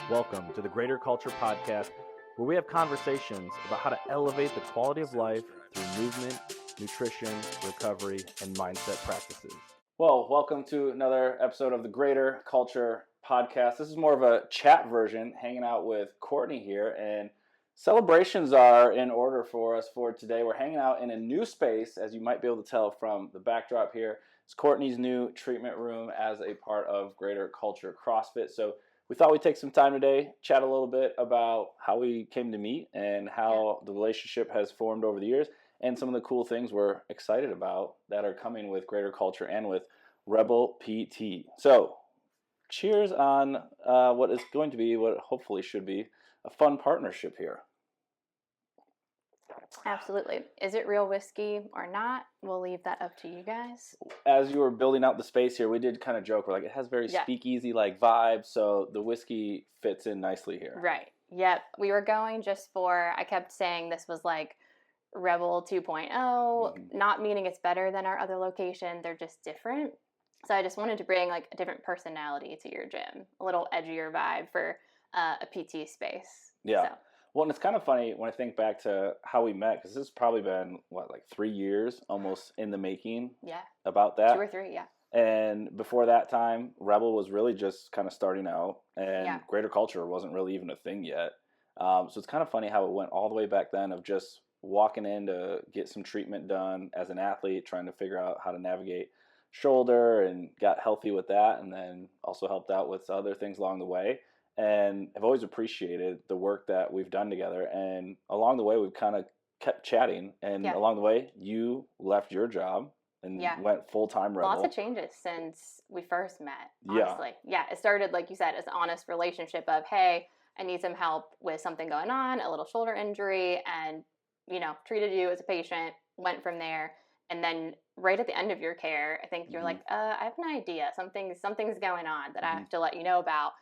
Welcome to the Greater Culture podcast, where we have conversations about how to elevate the quality of life through movement, nutrition, recovery, and mindset practices. Well, welcome to another episode of the Greater Culture podcast. This is more of a chat version, hanging out with Courtney here, and celebrations are in order for us for today. We're hanging out in a new space, as you might be able to tell from the backdrop here. It's Courtney's new treatment room as a part of Greater Culture CrossFit. So we thought we'd take some time today, chat a little bit about how we came to meet and how the relationship has formed over the years, and some of the cool things we're excited about that are coming with Greater Culture and with Rebel PT. So cheers on what is going to be, what hopefully should be, a fun partnership here. Absolutely. Is it real whiskey or not? We'll leave that up to you guys. As you were building out the space here, we did kind of joke. We're like, it has very speakeasy-like vibes, so the whiskey fits in nicely here. Right. Yep. We were going just for, I kept saying this was like Rebel 2.0, not meaning it's better than our other location. They're just different. So I just wanted to bring like a different personality to your gym, a little edgier vibe for a PT space. Yeah. So. Well, and it's kind of funny when I think back to how we met, because this has probably been, like 3 years almost in the making about that. 2 or 3, yeah. And before that time, Rebel was really just kind of starting out, and Greater Culture wasn't really even a thing yet. So it's kind of funny how it went all the way back then of just walking in to get some treatment done as an athlete, trying to figure out how to navigate shoulder, and got healthy with that, and then also helped out with other things along the way. And I've always appreciated the work that we've done together. And along the way, we've kind of kept chatting. And along the way, you left your job and went full-time Rebel. Lots of changes since we first met, honestly. Yeah, it started, like you said, as an honest relationship of, hey, I need some help with something going on, a little shoulder injury, and, treated you as a patient, went from there. And then right at the end of your care, I think you're like, I have an idea. Something's going on that I have to let you know about.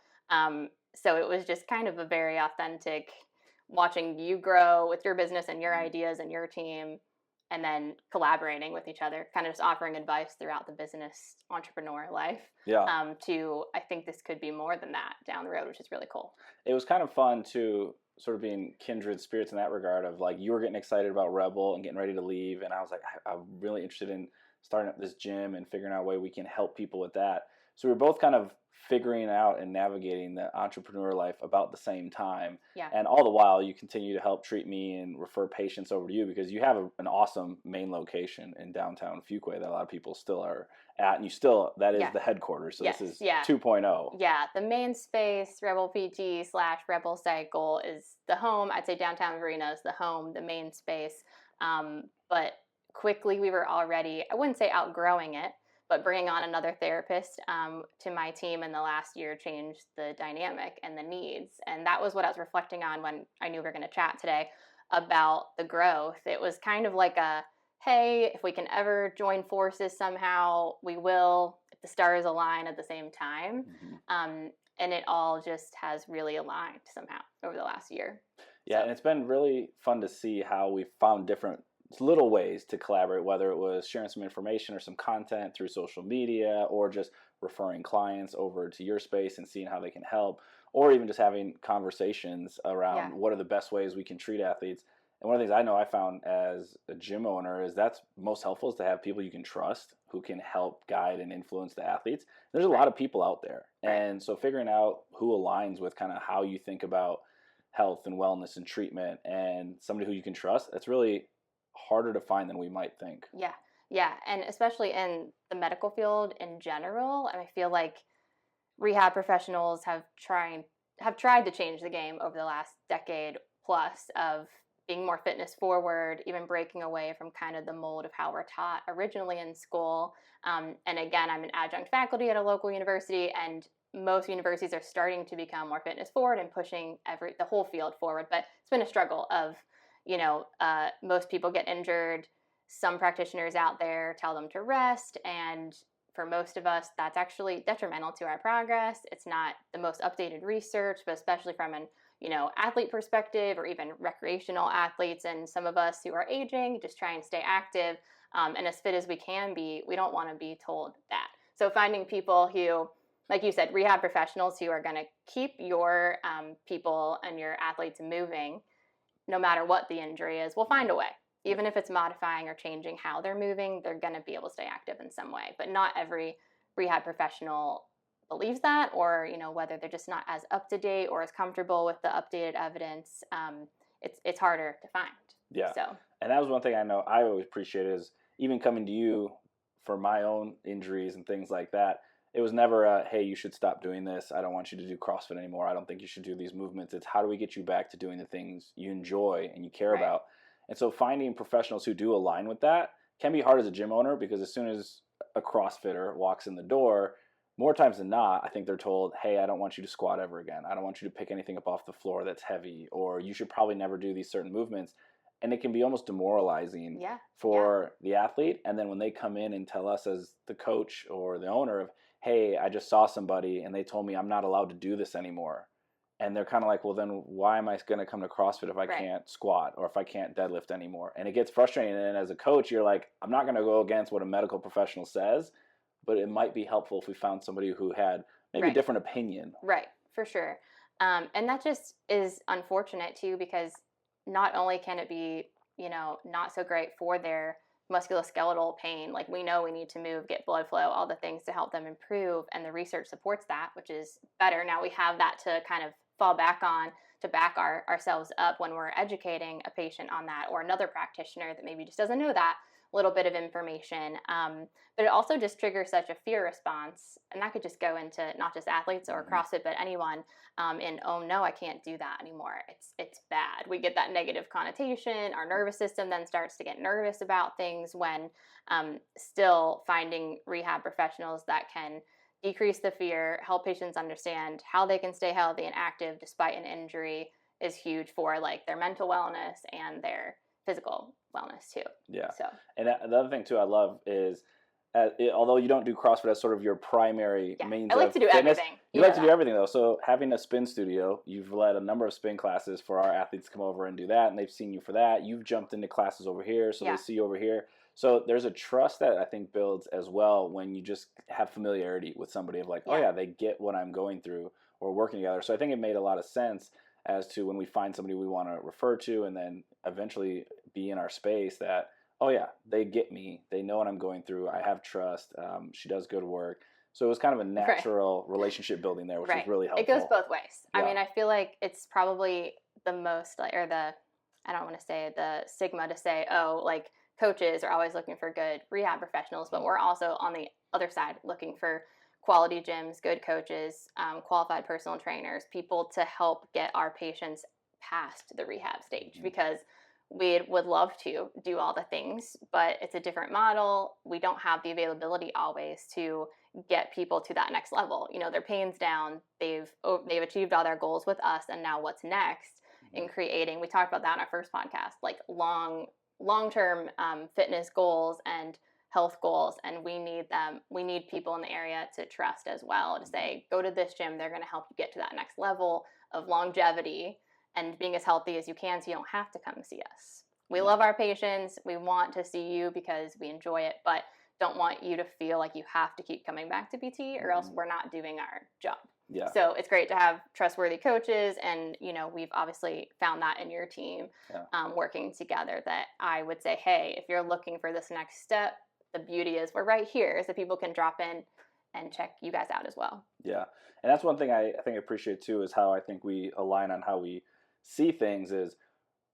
So it was just kind of a very authentic watching you grow with your business and your ideas and your team, and then collaborating with each other, kind of just offering advice throughout the business entrepreneur life. I think this could be more than that down the road, which is really cool. It was kind of fun to sort of being kindred spirits in that regard of like, you were getting excited about Rebel and getting ready to leave. And I was like, I'm really interested in starting up this gym and figuring out a way we can help people with that. So we were both kind of figuring out and navigating the entrepreneur life about the same time. And all the while, you continue to help treat me and refer patients over to you, because you have an awesome main location in downtown Fuquay that a lot of people still are at. And you still, that is the headquarters. So this is 2.0. Yeah, the main space, Rebel PT / Rebel Cycle, is the home. I'd say downtown Arena is the home, the main space. But quickly we were already, I wouldn't say outgrowing it, but bringing on another therapist to my team in the last year changed the dynamic and the needs. And that was what I was reflecting on when I knew we were going to chat today about the growth. It was kind of like a, hey, if we can ever join forces somehow, we will, if the stars align at the same time. And it all just has really aligned somehow over the last year. Yeah, and it's been really fun to see how we've found different little ways to collaborate, whether it was sharing some information or some content through social media, or just referring clients over to your space and seeing how they can help, or even just having conversations around what are the best ways we can treat athletes. And one of the things I know I found as a gym owner is that's most helpful, is to have people you can trust who can help guide and influence the athletes. There's a lot of people out there. And so figuring out who aligns with kind of how you think about health and wellness and treatment, and somebody who you can trust, that's really harder to find than we might think. Yeah, and especially in the medical field in general, and I feel like rehab professionals have tried to change the game over the last decade plus of being more fitness forward, even breaking away from kind of the mold of how we're taught originally in school. And again, I'm an adjunct faculty at a local university, and most universities are starting to become more fitness forward and pushing the whole field forward. But it's been a struggle of, most people get injured. Some practitioners out there tell them to rest, and for most of us, that's actually detrimental to our progress. It's not the most updated research, but especially from an athlete perspective, or even recreational athletes, and some of us who are aging, just try and stay active and as fit as we can be, we don't want to be told that. So finding people who like you said, rehab professionals who are going to keep your people and your athletes moving no matter what the injury is, will find a way. Even if it's modifying or changing how they're moving, they're going to be able to stay active in some way. But not every rehab professional believes that, or whether they're just not as up to date or as comfortable with the updated evidence. It's harder to find. Yeah. So, and that was one thing I know I always appreciate is even coming to you for my own injuries and things like that. It was never a, hey, you should stop doing this. I don't want you to do CrossFit anymore. I don't think you should do these movements. It's how do we get you back to doing the things you enjoy and you care about. And so finding professionals who do align with that can be hard as a gym owner, because as soon as a CrossFitter walks in the door, more times than not, I think they're told, hey, I don't want you to squat ever again. I don't want you to pick anything up off the floor that's heavy, or you should probably never do these certain movements. And it can be almost demoralizing for the athlete. And then when they come in and tell us as the coach or the owner of, hey, I just saw somebody and they told me I'm not allowed to do this anymore. And they're kind of like, well, then why am I going to come to CrossFit if I can't squat or if I can't deadlift anymore? And it gets frustrating. And as a coach, you're like, I'm not going to go against what a medical professional says, but it might be helpful if we found somebody who had maybe a different opinion. Right, for sure. And that just is unfortunate too, because not only can it be, not so great for their musculoskeletal pain, like we know we need to move, get blood flow, all the things to help them improve, and the research supports that, which is better. Now we have that to kind of fall back on, to back ourselves up when we're educating a patient on that, or another practitioner that maybe just doesn't know that little bit of information. But it also just triggers such a fear response, and that could just go into not just athletes or CrossFit, but anyone, in, oh no, I can't do that anymore. It's bad. We get that negative connotation. Our nervous system then starts to get nervous about things, when still finding rehab professionals that can decrease the fear, help patients understand how they can stay healthy and active despite an injury, is huge for like their mental wellness and their physical wellness too. Yeah. So, and the other thing too I love is, although you don't do CrossFit as sort of your primary means I like of to do fitness, everything. you like to do everything though. So having a spin studio, you've led a number of spin classes for our athletes to come over and do that, and they've seen you for that. You've jumped into classes over here, so they see you over here. So there's a trust that I think builds as well when you just have familiarity with somebody of like, oh yeah, they get what I'm going through, or working together. So I think it made a lot of sense as to when we find somebody we want to refer to and then eventually be in our space that, oh yeah, they get me. They know what I'm going through. I have trust. She does good work. So it was kind of a natural relationship building there, which was really helpful. It goes both ways. I mean, I feel like it's probably the most, like, or the, I don't want to say the stigma to say, oh, like coaches are always looking for good rehab professionals, but we're also on the other side looking for quality gyms, good coaches, qualified personal trainers, people to help get our patients past the rehab stage, because we would love to do all the things, but it's a different model. We don't have the availability always to get people to that next level. Their pain's down, they've achieved all their goals with us, and now what's next in creating, we talked about that in our first podcast, like long-term fitness goals and health goals, and we need people in the area to trust as well, to say, go to this gym, they're going to help you get to that next level of longevity and being as healthy as you can, so you don't have to come see us. We love our patients. We want to see you because we enjoy it, but don't want you to feel like you have to keep coming back to PT, or else we're not doing our job. Yeah. So it's great to have trustworthy coaches, and we've obviously found that in your team, working together, that I would say, hey, if you're looking for this next step, the beauty is we're right here, so people can drop in and check you guys out as well. Yeah. And that's one thing I think I appreciate too, is how I think we align on how we see things. Is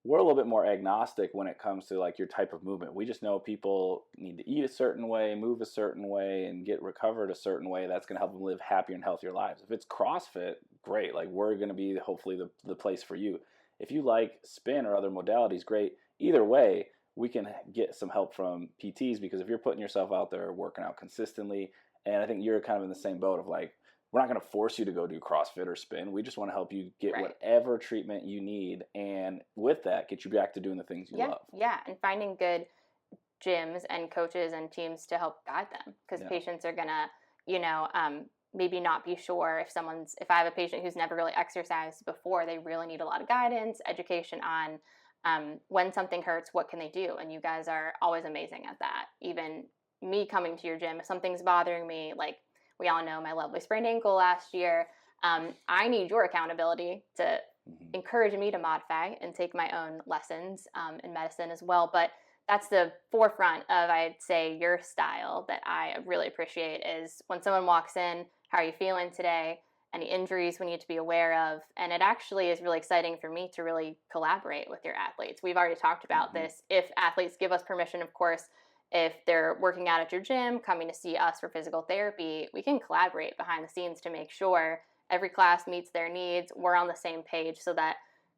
we're a little bit more agnostic when it comes to like your type of movement. We just know people need to eat a certain way, move a certain way, and get recovered a certain way. That's going to help them live happier and healthier lives. If it's CrossFit, great. Like, we're going to be hopefully the place for you. If you like spin or other modalities, great. Either way, we can get some help from PTs, because if you're putting yourself out there working out consistently, and I think you're kind of in the same boat of like, we're not going to force you to go do CrossFit or spin. We just want to help you get whatever treatment you need, and with that, get you back to doing the things you love. Yeah, and finding good gyms and coaches and teams to help guide them, because patients are going to, maybe not be sure if I have a patient who's never really exercised before, they really need a lot of guidance, education on when something hurts, what can they do? And you guys are always amazing at that. Even me coming to your gym, if something's bothering me, like, we all know my lovely sprained ankle last year. I need your accountability to encourage me to modify and take my own lessons in medicine as well. But that's the forefront of, I'd say, your style that I really appreciate is when someone walks in, how are you feeling today? Any injuries we need to be aware of? And it actually is really exciting for me to really collaborate with your athletes. We've already talked about this. If athletes give us permission, of course, if they're working out at your gym, coming to see us for physical therapy, we can collaborate behind the scenes to make sure every class meets their needs. We're on the same page so that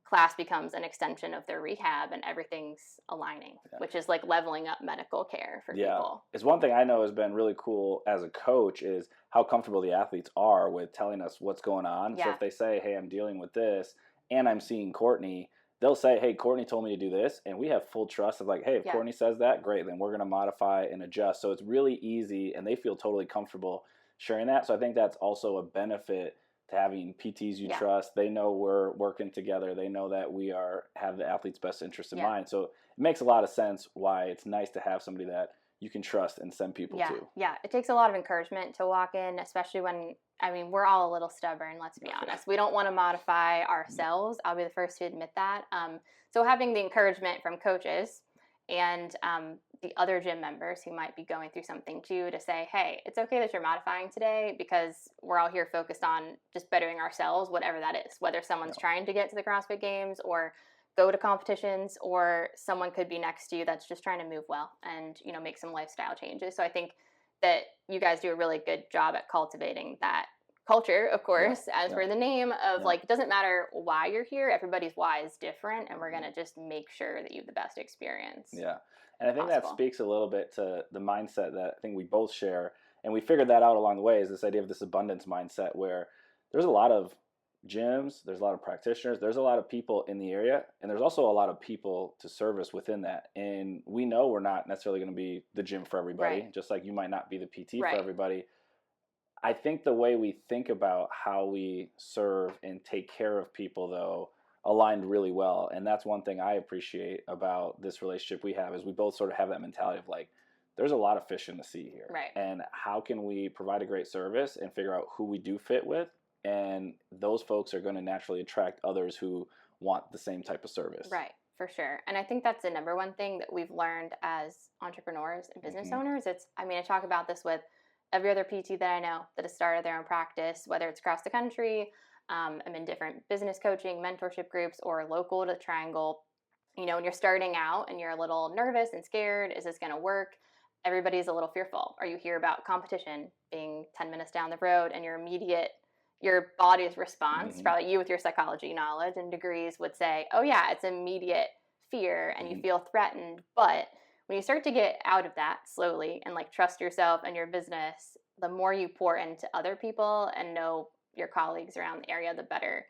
class becomes an extension of their rehab and everything's aligning, which is like leveling up medical care for people. It's one thing I know has been really cool as a coach is how comfortable the athletes are with telling us what's going on. So if they say, hey, I'm dealing with this and I'm seeing Courtney, they'll say, hey, Courtney told me to do this. And we have full trust of like, hey, if Courtney says that, great, then we're going to modify and adjust. So it's really easy and they feel totally comfortable sharing that. So I think that's also a benefit to having PTs you trust. They know we're working together. They know that we have the athlete's best interest in mind. So it makes a lot of sense why it's nice to have somebody that you can trust and send people to. Yeah, it takes a lot of encouragement to walk in, especially when, we're all a little stubborn, let's be honest. We don't want to modify ourselves. I'll be the first to admit that. So having the encouragement from coaches and the other gym members who might be going through something too, to say, hey, it's okay that you're modifying today because we're all here focused on just bettering ourselves, whatever that is, whether someone's trying to get to the CrossFit Games or go to competitions, or someone could be next to you that's just trying to move well and, make some lifestyle changes. So I think that you guys do a really good job at cultivating that culture, of course, as for the name of like, it doesn't matter why you're here. Everybody's why is different. And we're going to just make sure that you have the best experience. Yeah. And I think that speaks a little bit to the mindset that I think we both share. And we figured that out along the way, is this idea of this abundance mindset where there's a lot of gyms, there's a lot of practitioners, there's a lot of people in the area, and there's also a lot of people to service within that. And we know we're not necessarily going to be the gym for everybody, just like you might not be the PT for everybody. I think the way we think about how we serve and take care of people, though, aligned really well. And that's one thing I appreciate about this relationship we have, is we both sort of have that mentality of like, there's a lot of fish in the sea here. And how can we provide a great service and figure out who we do fit with? And those folks are going to naturally attract others who want the same type of service. Right, for sure. And I think that's the number one thing that we've learned as entrepreneurs and business owners. I talk about this with every other PT that I know that has started their own practice, whether it's across the country, I'm in different business coaching, mentorship groups, or local to Triangle. When you're starting out and you're a little nervous and scared, is this going to work? Everybody's a little fearful. Or you hear about competition being 10 minutes down the road and your body's response, probably you with your psychology knowledge and degrees would say, oh yeah, it's immediate fear and you feel threatened. But when you start to get out of that slowly and like trust yourself and your business, the more you pour into other people and know your colleagues around the area, the better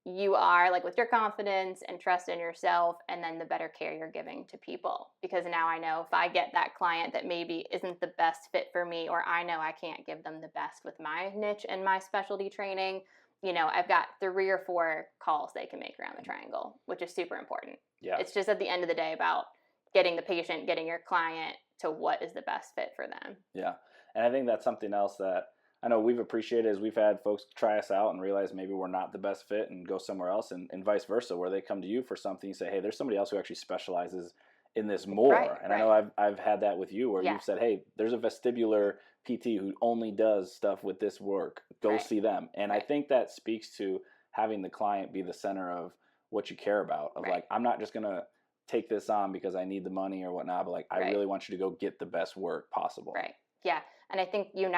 you are, like with your confidence and trust in yourself, and then the better care you're giving to people. Because now I know if I get that client that maybe isn't the best fit for me, or I know I can't give them the best with my niche and my specialty training, I've got 3 or 4 calls they can make around the triangle, which is super important. It's just at the end of the day about getting the patient, getting your client to what is the best fit for them. Yeah. And I think that's something else that I know we've appreciated, is we've had folks try us out and realize maybe we're not the best fit and go somewhere else, and vice versa, where they come to you for something, you say, hey, there's somebody else who actually specializes in this more. I know I've had that with you where you've said, hey, there's a vestibular PT who only does stuff with this work. Go see them. And I think that speaks to having the client be the center of what you care about, of like, I'm not just going to take this on because I need the money or whatnot, but like, I really want you to go get the best work possible. Right. Yeah. And I think you and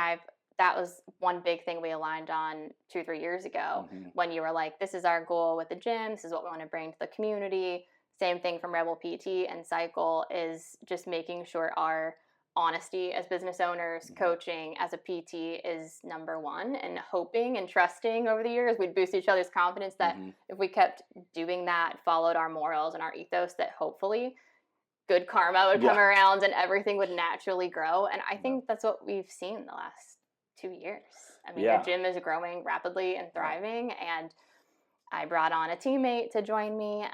that was one big thing we aligned on 2-3 years ago when you were like, this is our goal with the gym. This is what we want to bring to the community. Same thing from Rebel PT and Cycle, is just making sure our honesty as business owners, coaching as a PT is number one, and hoping and trusting over the years we'd boost each other's confidence that if we kept doing that, followed our morals and our ethos, that hopefully good karma would come around and everything would naturally grow. And I think that's what we've seen the last 2 years. Your gym is growing rapidly and thriving, and I brought on a teammate to join me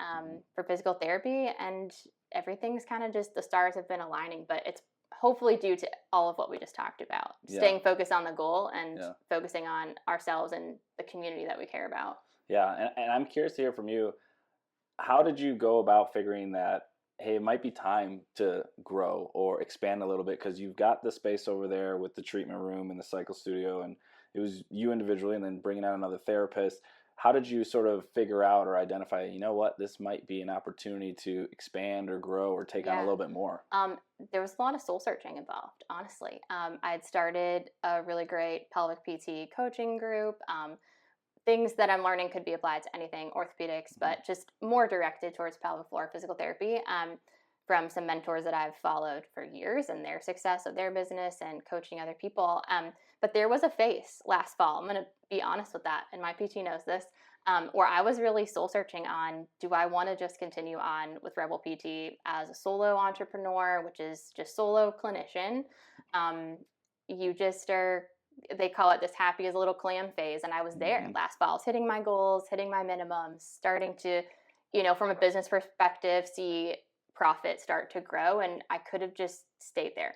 for physical therapy, and everything's kind of just, the stars have been aligning, but it's hopefully due to all of what we just talked about, staying focused on the goal and focusing on ourselves and the community that we care about. Yeah. And I'm curious to hear from you. How did you go about figuring that, hey, it might be time to grow or expand a little bit, because you've got the space over there with the treatment room and the cycle studio, and it was you individually and then bringing out another therapist. How did you sort of figure out or identify, you know what, this might be an opportunity to expand or grow or take on a little bit more? There was a lot of soul searching involved, honestly. I had started a really great pelvic PT coaching group. Things that I'm learning could be applied to anything, orthopedics, but just more directed towards pelvic floor physical therapy, from some mentors that I've followed for years and their success of their business and coaching other people. But there was a phase last fall, I'm going to be honest with that, and my PT knows this, where I was really soul searching on, do I want to just continue on with Rebel PT as a solo entrepreneur, which is just solo clinician? You just are, they call it this happy as a little clam phase. And I was there last fall. I was hitting my goals, hitting my minimums, starting to, from a business perspective, see profit start to grow. And I could have just stayed there.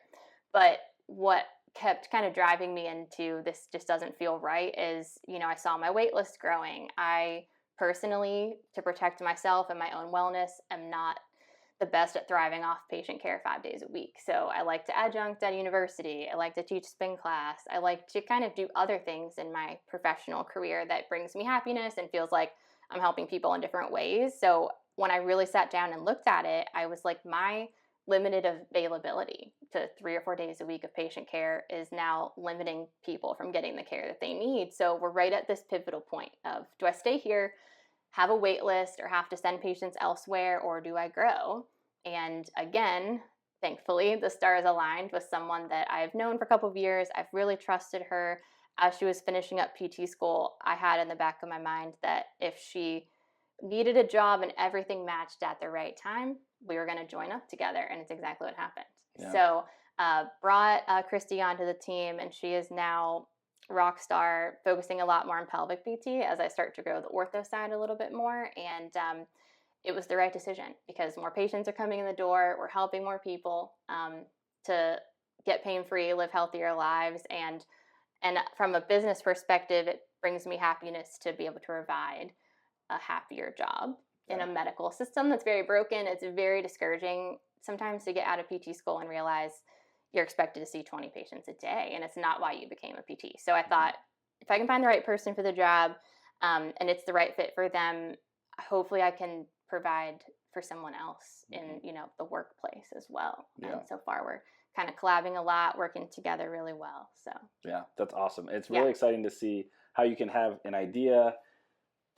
But what kept kind of driving me into this just doesn't feel right is, I saw my wait list growing. I personally, to protect myself and my own wellness, am not the best at thriving off patient care 5 days a week. So I like to adjunct at university. I like to teach spin class. I like to kind of do other things in my professional career that brings me happiness and feels like I'm helping people in different ways. So when I really sat down and looked at it, I was like, my limited availability to 3 or 4 days a week of patient care is now limiting people from getting the care that they need. So we're right at this pivotal point of, do I stay here, have a wait list, or have to send patients elsewhere, or do I grow? And again, thankfully, the stars aligned with someone that I've known for a couple of years. I've really trusted her. As she was finishing up PT school, I had in the back of my mind that if she needed a job and everything matched at the right time, we were going to join up together, and it's exactly what happened. Yeah. So brought Christy onto the team, and she is now rock star, focusing a lot more on pelvic PT as I start to grow the ortho side a little bit more. And it was the right decision because more patients are coming in the door. We're helping more people to get pain-free, live healthier lives. And from a business perspective, it brings me happiness to be able to provide a happier job in a medical system that's very broken. It's very discouraging sometimes to get out of PT school and realize you're expected to see 20 patients a day, and it's not why you became a PT. So I thought, if I can find the right person for the job, and it's the right fit for them, hopefully I can provide for someone else in, the workplace as well. Yeah. And so far we're kind of collabing a lot, working together really well. So yeah, that's awesome. It's really exciting to see how you can have an idea,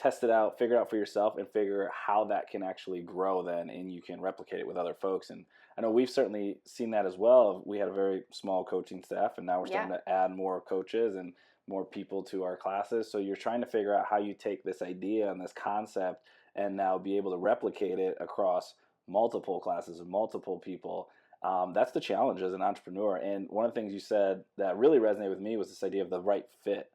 test it out, figure it out for yourself, and figure how that can actually grow then, and you can replicate it with other folks. And I know we've certainly seen that as well. We had a very small coaching staff, and now we're starting to add more coaches and more people to our classes. So you're trying to figure out how you take this idea and this concept and now be able to replicate it across multiple classes and multiple people. That's the challenge as an entrepreneur. And one of the things you said that really resonated with me was this idea of the right fit.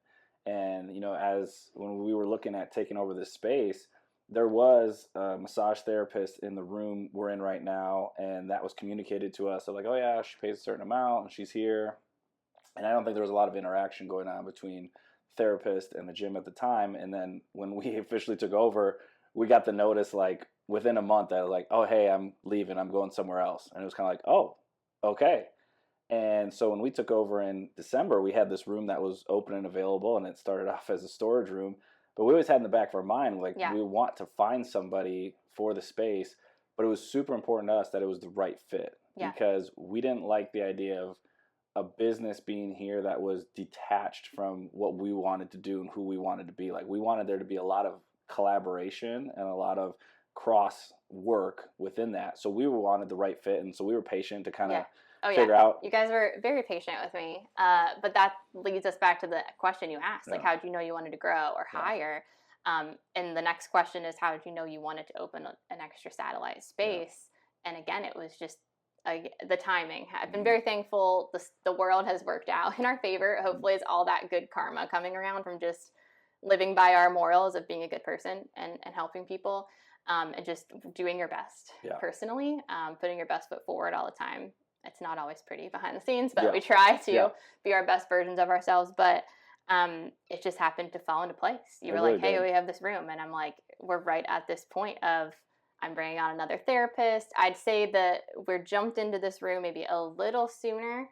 And, as when we were looking at taking over this space, there was a massage therapist in the room we're in right now, and that was communicated to us. So like, oh yeah, she pays a certain amount and she's here. And I don't think there was a lot of interaction going on between therapist and the gym at the time. And then when we officially took over, we got the notice like within a month. I was like, oh, hey, I'm leaving. I'm going somewhere else. And it was kind of like, oh, okay. And so when we took over in December, we had this room that was open and available, and it started off as a storage room. But we always had in the back of our mind, like, we want to find somebody for the space. But it was super important to us that it was the right fit because we didn't like the idea of a business being here that was detached from what we wanted to do and who we wanted to be. Like, we wanted there to be a lot of collaboration and a lot of cross work within that. So we wanted the right fit, and so we were patient to kind of figure out. You guys were very patient with me, but that leads us back to the question you asked, like, how did you know you wanted to grow or hire? And the next question is, how did you know you wanted to open an extra satellite space? And again, it was just the timing. I've been very thankful. The world has worked out in our favor. Hopefully it's all that good karma coming around from just living by our morals of being a good person and helping people, and just doing your best personally, putting your best foot forward all the time. it's not always pretty behind the scenes, but Yeah. we try to Yeah. be our best versions of ourselves. But it just happened to fall into place. You It were really like, hey, did. we have this room. And I'm like, we're right at this point of I'm bringing on another therapist. I'd say that we're jumped into this room maybe a little sooner,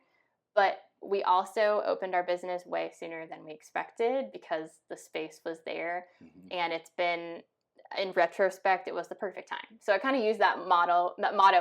but we also opened our business way sooner than we expected because the space was there. Mhm. And it's been, in retrospect, it was the perfect time. So I kind of use that motto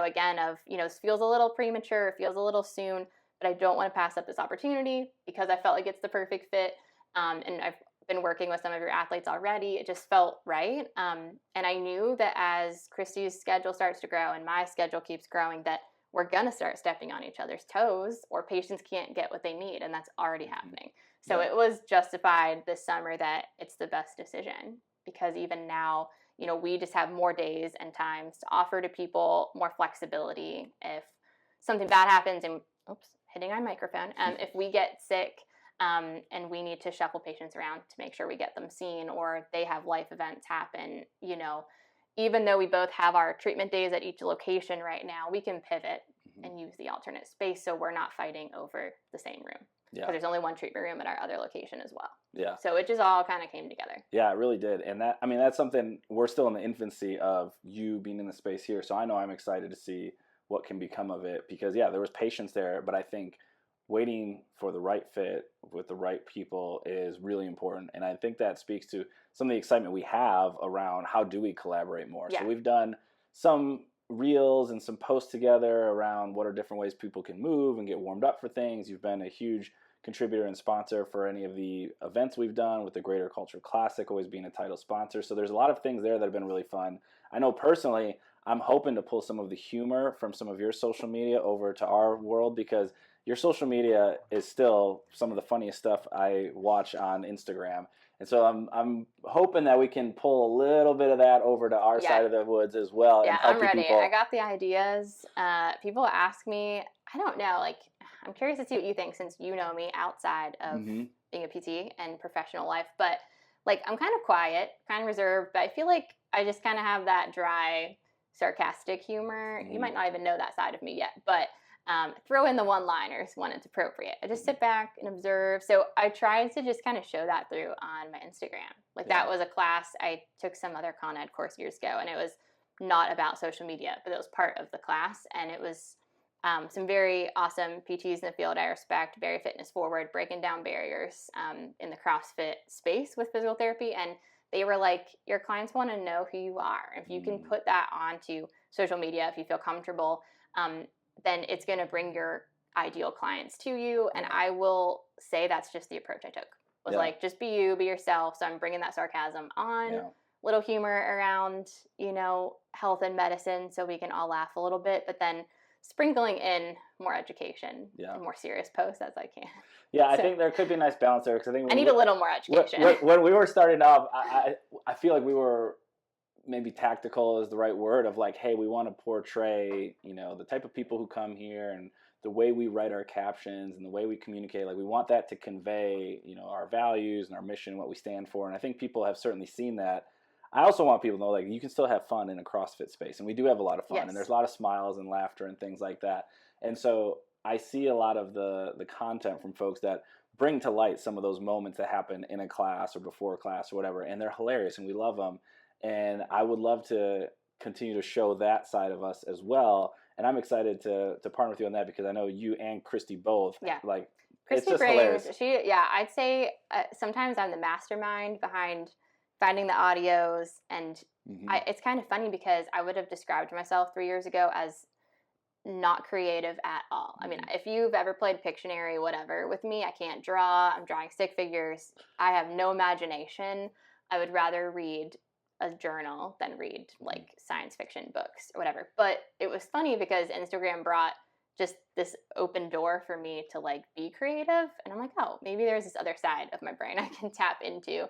again of, this feels a little premature, it feels a little soon, but I don't want to pass up this opportunity because I felt like it's the perfect fit. And I've been working with some of your athletes already. It just felt right. And I knew that as Christy's schedule starts to grow and my schedule keeps growing, that we're going to start stepping on each other's toes or patients can't get what they need. And that's already happening. So Yeah. it was justified this summer that it's the best decision because even now, we just have more days and times to offer to people, more flexibility. If something bad happens and, hitting my microphone, if we get sick, and we need to shuffle patients around to make sure we get them seen or they have life events happen, even though we both have our treatment days at each location right now, we can pivot and use the alternate space so we're not fighting over the same room. Yeah. Because there's only one treatment room at our other location as well. Yeah. So it just all kind of came together. Yeah, it really did. And that's something we're still in the infancy of you being in the space here. So I know I'm excited to see what can become of it because, there was patience there, but I think waiting for the right fit with the right people is really important. And I think that speaks to some of the excitement we have around how do we collaborate more. Yeah. So we've done some reels and some posts together around what are different ways people can move and get warmed up for things. You've been a huge contributor and sponsor for any of the events we've done with the Greater Culture Classic, always being a title sponsor. So there's a lot of things there that have been really fun. I know personally, I'm hoping to pull some of the humor from some of your social media over to our world because your social media is still some of the funniest stuff I watch on Instagram. And so I'm hoping that we can pull a little bit of that over to our side of the woods as well. Yeah, and help I'm ready. People. I got the ideas. People ask me, I don't know, I'm curious to see what you think since you know me outside of being a PT and professional life. But I'm kind of quiet, kind of reserved, but I feel like I just kind of have that dry, sarcastic humor. You might not even know that side of me yet, but throw in the one-liners when it's appropriate. I just sit back and observe. So I tried to just kind of show that through on my Instagram. That was a class I took some other Con Ed course years ago, and it was not about social media, but it was part of the class, and it was some very awesome PTs in the field I respect, very fitness forward, breaking down barriers in the CrossFit space with physical therapy. And they were like, your clients want to know who you are. If you can put that onto social media, if you feel comfortable, then it's going to bring your ideal clients to you. And I will say that's just the approach I took. Was just be you, be yourself. So I'm bringing that sarcasm on, little humor around, health and medicine so we can all laugh a little bit, but then sprinkling in more education and more serious posts as I can. Yeah, I think there could be a nice balance there because I think I need a little more education. When we were starting up, I feel like we were maybe tactical is the right word of hey, we want to portray, the type of people who come here and the way we write our captions and the way we communicate. We want that to convey, our values and our mission, what we stand for. And I think people have certainly seen that. I also want people to know you can still have fun in a CrossFit space, and we do have a lot of fun, and there's a lot of smiles and laughter and things like that. And so I see a lot of the content from folks that bring to light some of those moments that happen in a class or before class or whatever, and they're hilarious, and we love them. And I would love to continue to show that side of us as well. And I'm excited to partner with you on that because I know you and Christy both. Yeah. Christy it's just hilarious. I'd say sometimes I'm the mastermind behind finding the audios. And it's kind of funny because I would have described myself 3 years ago as not creative at all. I mean, if you've ever played Pictionary, whatever, with me, I can't draw. I'm drawing stick figures. I have no imagination. I would rather read a journal than read science fiction books or whatever. But it was funny because Instagram brought just this open door for me to be creative. And I'm like, oh, maybe there's this other side of my brain I can tap into.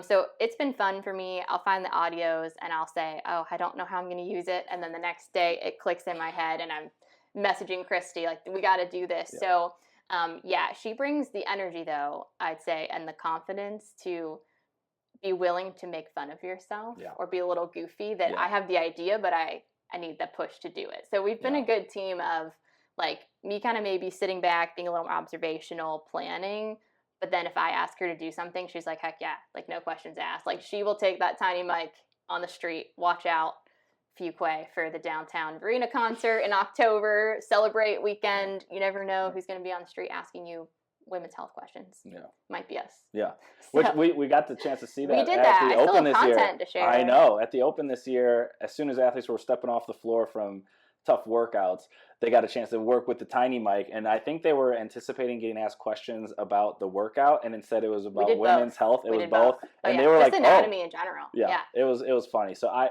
So it's been fun for me. I'll find the audios and I'll say, oh, I don't know how I'm going to use it. And then the next day it clicks in my head and I'm messaging Christy, we got to do this. So she brings the energy though, I'd say, and the confidence to be willing to make fun of yourself or be a little goofy that I have the idea, but I need the push to do it. So we've been a good team of like me kind of maybe sitting back, being a little more observational, planning. But then if I ask her to do something, she's like, heck yeah, like no questions asked. Like she will take that tiny mic on the street, watch out, Fuquay for the downtown Verena concert in October, celebrate weekend. You never know who's going to be on the street asking you women's health questions. Yeah. Might be us. Yeah. So, Which we got the chance to see that we did at that. the I still Open have this year. content to share. I know. At the Open this year, as soon as athletes were stepping off the floor from tough workouts, they got a chance to work with the tiny mic. And I think they were anticipating getting asked questions about the workout, and instead it was about women's health. It was both. And they were just like, anatomy in general. Yeah. It was funny. So I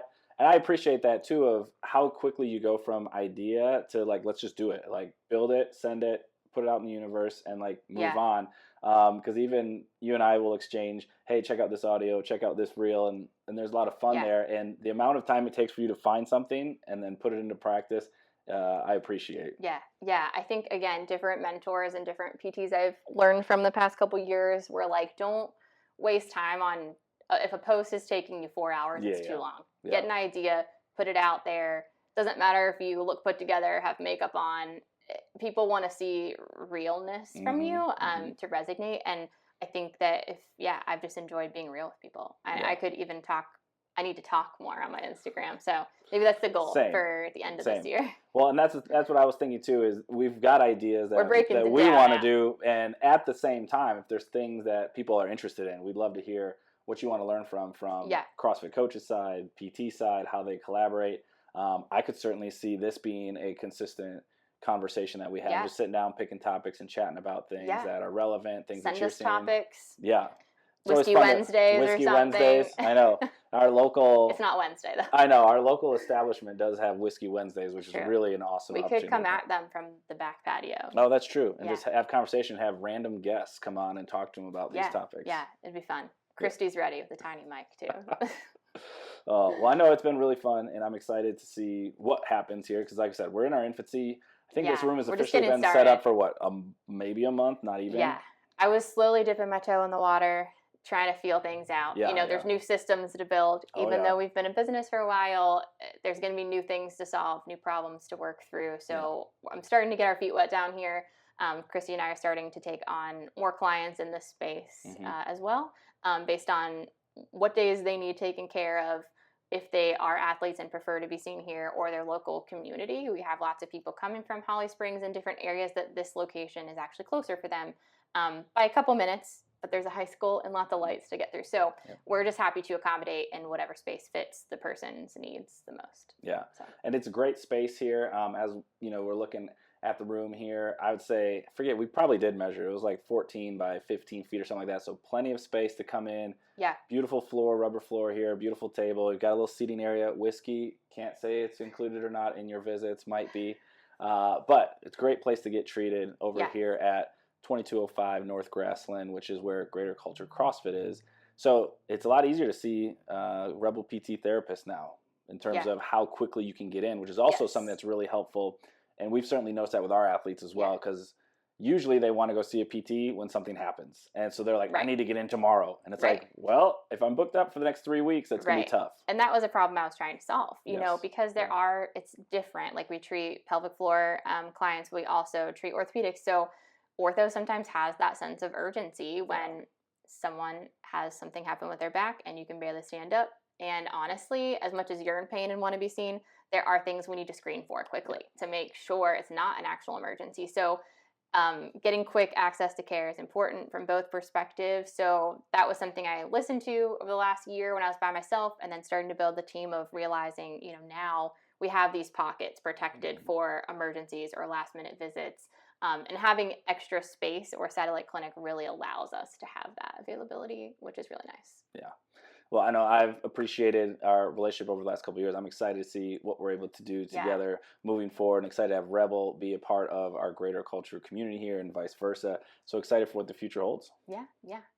appreciate that too, of how quickly you go from idea to like, let's just do it. Like build it, send it, put it out in the universe, and like move on. Because even you and I will exchange, hey, check out this audio, check out this reel, and there's a lot of fun there. And the amount of time it takes for you to find something and then put it into practice, I appreciate. Yeah. I think, again, different mentors and different PTs I've learned from the past couple years were like, don't waste time on, if a post is taking you 4 hours, it's too long. Get an idea, put it out there. Doesn't matter if you look put together, have makeup on. People want to see realness from you to resonate. And I think that I've just enjoyed being real with people. I could even I need to talk more on my Instagram. So maybe that's the goal for the end of this year. Well, and that's what I was thinking too, is we've got ideas that we want to do. And at the same time, if there's things that people are interested in, we'd love to hear what you want to learn from CrossFit coaches side, PT side, how they collaborate. I could certainly see this being a consistent conversation that we have, just sitting down, picking topics and chatting about things that are relevant, things that you're seeing. Send us topics. Yeah. Whiskey Wednesdays or something. Wednesdays. I know. Our local... It's not Wednesday, though. I know. Our local establishment does have Whiskey Wednesdays, which is really an awesome opportunity. We could come at them from the back patio. Oh, that's true. And just have conversation, have random guests come on and talk to them about these topics. Yeah, it'd be fun. Christy's ready with the tiny mic, too. Well, I know it's been really fun, and I'm excited to see what happens here, because like I said, we're in our infancy. I think this room has officially been set up for what, maybe a month, not even? Yeah. I was slowly dipping my toe in the water, trying to feel things out. There's new systems to build. Even though we've been in business for a while, there's going to be new things to solve, new problems to work through. So I'm starting to get our feet wet down here. Christy and I are starting to take on more clients in this space as well, based on what days they need taken care of. If they are athletes and prefer to be seen here, or their local community. We have lots of people coming from Holly Springs and different areas that this location is actually closer for them by a couple minutes, but there's a high school and lots of lights to get through. So we're just happy to accommodate in whatever space fits the person's needs the most. Yeah. And it's a great space here. As you know, we're looking at the room here. I would say, we probably did measure. It was like 14 by 15 feet or something like that. So plenty of space to come in. Yeah. Beautiful floor, rubber floor here, beautiful table. We've got a little seating area. Whiskey, can't say it's included or not in your visits, might be. But it's a great place to get treated over here at 2205 North Grassland, which is where Greater Culture CrossFit is. So it's a lot easier to see Rebel PT therapists now in terms of how quickly you can get in, which is also something that's really helpful. And we've certainly noticed that with our athletes as well, because usually they want to go see a PT when something happens. And so they're like, I need to get in tomorrow. And it's like, well, if I'm booked up for the next 3 weeks, that's going to be tough. And that was a problem I was trying to solve, you know, because it's different. Like we treat pelvic floor clients, we also treat orthopedics. So ortho sometimes has that sense of urgency when someone has something happen with their back and you can barely stand up. And honestly, as much as you're in pain and want to be seen, there are things we need to screen for quickly to make sure it's not an actual emergency. So getting quick access to care is important from both perspectives. So that was something I listened to over the last year when I was by myself, and then starting to build the team of realizing, you know, now we have these pockets protected for emergencies or last minute visits. And having extra space or satellite clinic really allows us to have that availability, which is really nice. Yeah. Well, I know I've appreciated our relationship over the last couple of years. I'm excited to see what we're able to do together moving forward, and excited to have Rebel be a part of our Greater Culture community here and vice versa. So excited for what the future holds. Yeah.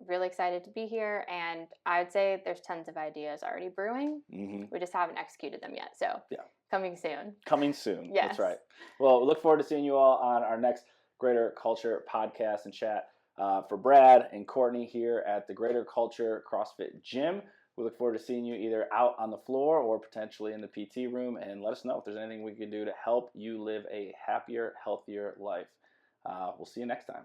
Really excited to be here. And I would say there's tons of ideas already brewing. We just haven't executed them yet. So coming soon. Coming soon. Yes. That's right. Well, we look forward to seeing you all on our next Greater Culture podcast and chat. For Brad and Courtney here at the Greater Culture CrossFit Gym, We look forward to seeing you either out on the floor or potentially in the PT room, and let us know if there's anything we can do to help you live a happier, healthier life. We'll see you next time.